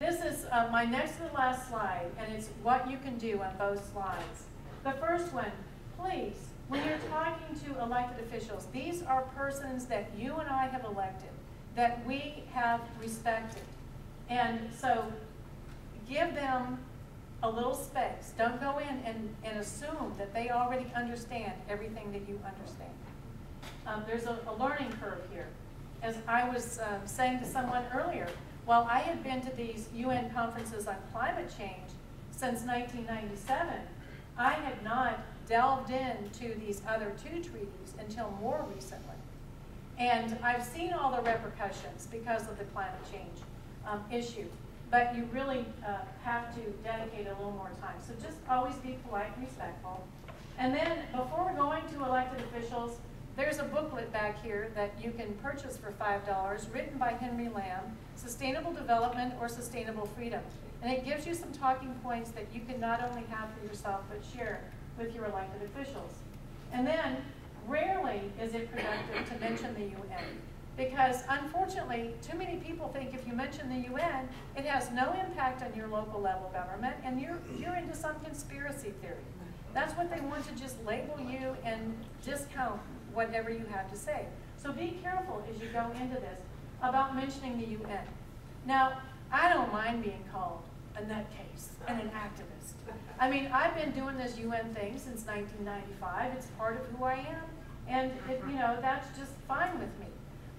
This is my next to the last slide, and it's what you can do on both slides. The first one, please, when you're talking to elected officials, these are persons that you and I have elected, that we have respected. And so give them a little space. Don't go in and assume that they already understand everything that you understand. There's a learning curve here. As I was saying to someone earlier, while I had been to these UN conferences on climate change since 1997, I had not delved into these other two treaties until more recently. And I've seen all the repercussions because of the climate change issue. But you really have to dedicate a little more time. So just always be polite and respectful. And then before going to elected officials, there's a booklet back here that you can purchase for $5, written by Henry Lamb, Sustainable Development or Sustainable Freedom. And it gives you some talking points that you can not only have for yourself, but share with your elected officials. And then, rarely is it productive to mention the UN. Because unfortunately, too many people think if you mention the UN, it has no impact on your local level government, and you're into some conspiracy theory. That's what they want to just label you and discount whatever you have to say. So be careful as you go into this about mentioning the UN. Now, I don't mind being called a nutcase and an activist. I mean, I've been doing this UN thing since 1995. It's part of who I am, and you know, that's just fine with me.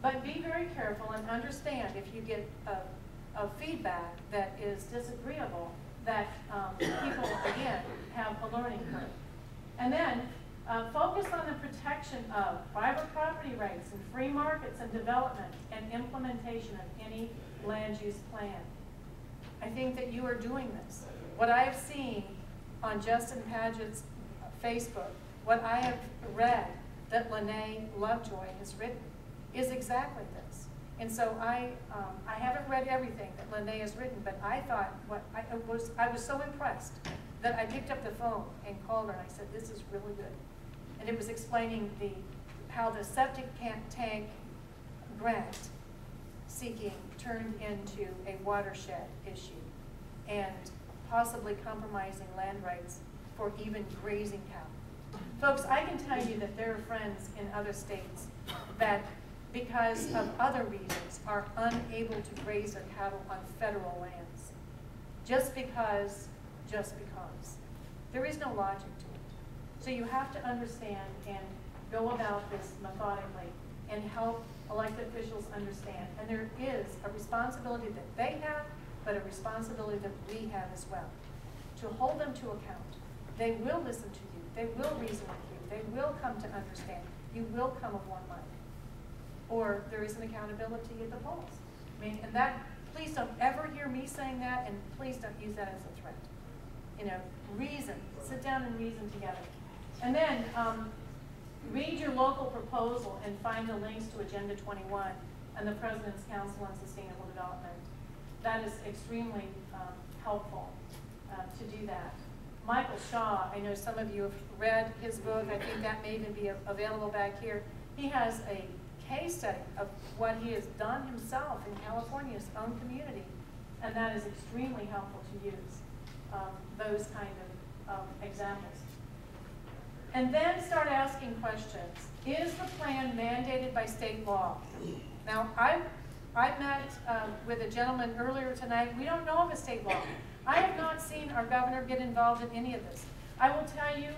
But be very careful and understand if you get a feedback that is disagreeable, that people, again, have a learning curve. And then focus on the protection of private property rights and free markets and development and implementation of any land use plan. I think that you are doing this. What I have seen on Justin Paget's Facebook, what I have read that Lene Lovejoy has written, is exactly this. And so I haven't read everything that Lene has written, but I thought I was so impressed that I picked up the phone and called her and I said, this is really good. And it was explaining how the septic tank grant seeking turned into a watershed issue and possibly compromising land rights for even grazing cattle. Folks, I can tell you that there are friends in other states that, because of other reasons, are unable to graze their cattle on federal lands. Just because. There is no logic to it. So you have to understand and go about this methodically and help elected officials understand. And there is a responsibility that they have, but a responsibility that we have as well, to hold them to account. They will listen to you. They will reason with you. They will come to understand. You will come of one mind. Or there is an accountability at the polls. I mean, and that, please don't ever hear me saying that, and please don't use that as a threat. You know, reason, sit down and reason together. And then read your local proposal and find the links to Agenda 21 and the President's Council on Sustainable Development. That is extremely helpful to do that. Michael Shaw, I know some of you have read his book. I think that may even be available back here. He has a case study of what he has done himself in California's own community, and that is extremely helpful to use those kind of examples. And then start asking questions. Is the plan mandated by state law? Now, I met with a gentleman earlier tonight. We don't know of a state law. I have not seen our governor get involved in any of this. I will tell you,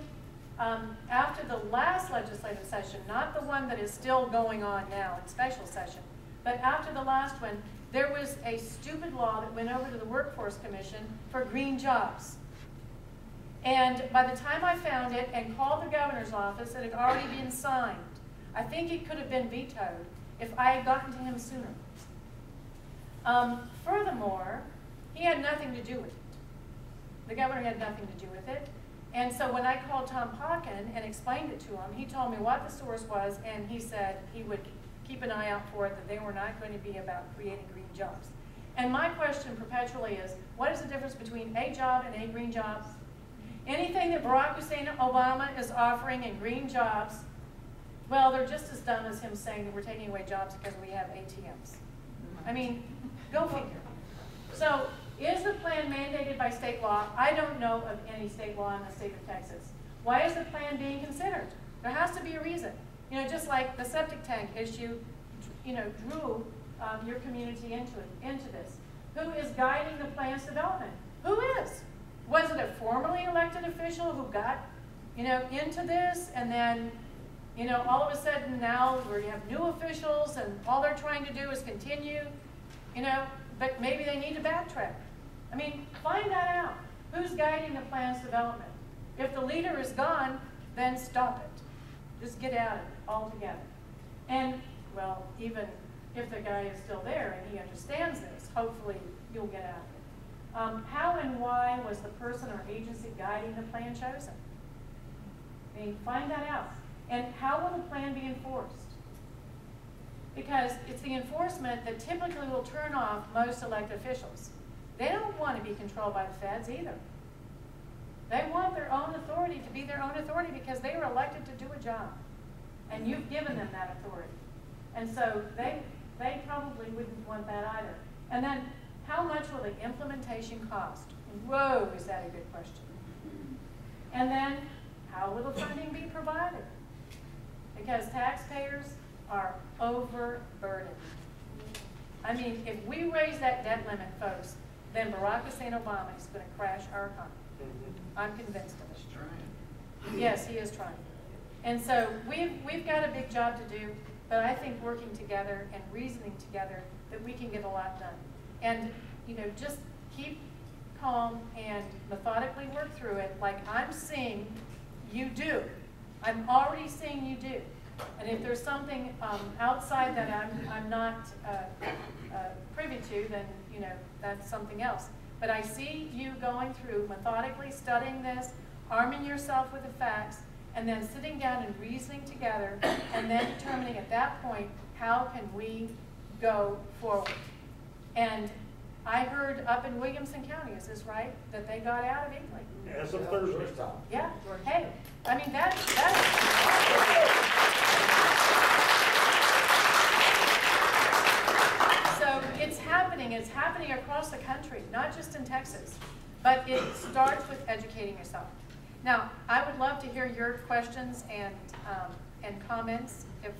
after the last legislative session, not the one that is still going on now in special session, but after the last one, there was a stupid law that went over to the Workforce Commission for green jobs. And by the time I found it and called the governor's office, it had already been signed. I think it could have been vetoed if I had gotten to him sooner. Furthermore, he had nothing to do with it. The governor had nothing to do with it. And so when I called Tom Potkin and explained it to him, he told me what the source was, and he said he would keep an eye out for it, that they were not going to be about creating green jobs. And my question perpetually is, what is the difference between a job and a green job? Anything that Barack Hussein Obama is offering in green jobs, well, they're just as dumb as him saying that we're taking away jobs because we have ATMs. I mean, go figure. So Is the plan mandated by state law? I don't know of any state law in the state of Texas. Why is the plan being considered? There has to be a reason. You know, just like the septic tank issue, you know, drew your community into this. Who is guiding the plan's development? Who is? Was it a formerly elected official who got, you know, into this, and then, you know, all of a sudden now we have new officials and all they're trying to do is continue, you know, but maybe they need to backtrack. I mean, find that out. Who's guiding the plan's development? If the leader is gone, then stop it. Just get out of it altogether. And, well, even if the guy is still there and he understands this, hopefully you'll get out of it. How and why was the person or agency guiding the plan chosen? I mean, find that out. And how will the plan be enforced? Because it's the enforcement that typically will turn off most elected officials. They don't want to be controlled by the feds either. They want their own authority to be their own authority because they were elected to do a job. And you've given them that authority. And so they probably wouldn't want that either. And then, how much will the implementation cost? Whoa, is that a good question. And then, how will the funding be provided? Because taxpayers are overburdened. I mean, if we raise that debt limit, folks, then Barack Hussein Obama is going to crash our economy. I'm convinced of it. He's trying. Yes, he is trying. And so we've got a big job to do, but I think working together and reasoning together that we can get a lot done. And, you know, just keep calm and methodically work through it like I'm seeing you do. I'm already seeing you do. And if there's something outside that I'm not privy to, then, you know, that's something else. But I see you going through methodically studying this, arming yourself with the facts, and then sitting down and reasoning together, and then determining at that point, how can we go forward? And I heard up in Williamson County, is this right, that they got out of England? As of Thursday. Yeah, hey, I mean, that so it's happening across the country, not just in Texas, but it starts with educating yourself. Now, I would love to hear your questions and comments. If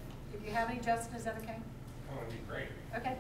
you have any, Justin, is that okay? Oh, it'd be great. Okay.